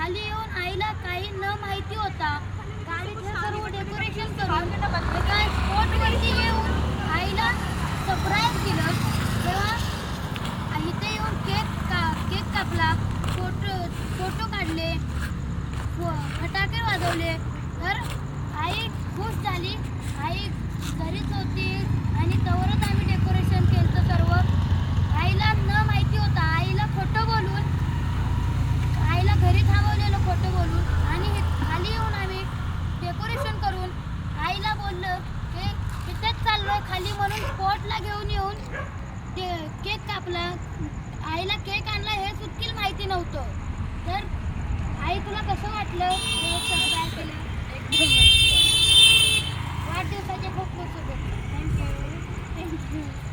खाली येऊन आईला काही न माहिती होता गाडीचं सर्व डेकोरेशन करून एका स्पॉटवरती येऊन आईला सरप्राईज केलं. तेव्हा इथे येऊन केक कापला, फोटो काढले, फटाके वाजवले. तर आई खुश झाली. आई घरीच होती आणि तवरच आम्ही डेकोरेशन केलं सर्व. आईला न माहिती होता, आईला खोटं बोलून, आईला घरी थांबवलेलं खोटं बोलून आणि खाली येऊन आम्ही डेकोरेशन करून आईला बोललं की तिथेच चाललो खाली म्हणून स्पॉटला घेऊन येऊन केक कापला. आईला केक आणला हे सुद्धा माहिती नव्हतं. तर आई तुला कसं वाटलं सरप्राईज केलं? वाढदिवसाच्या खूप खूप शुभेच्छा. थँक्यू.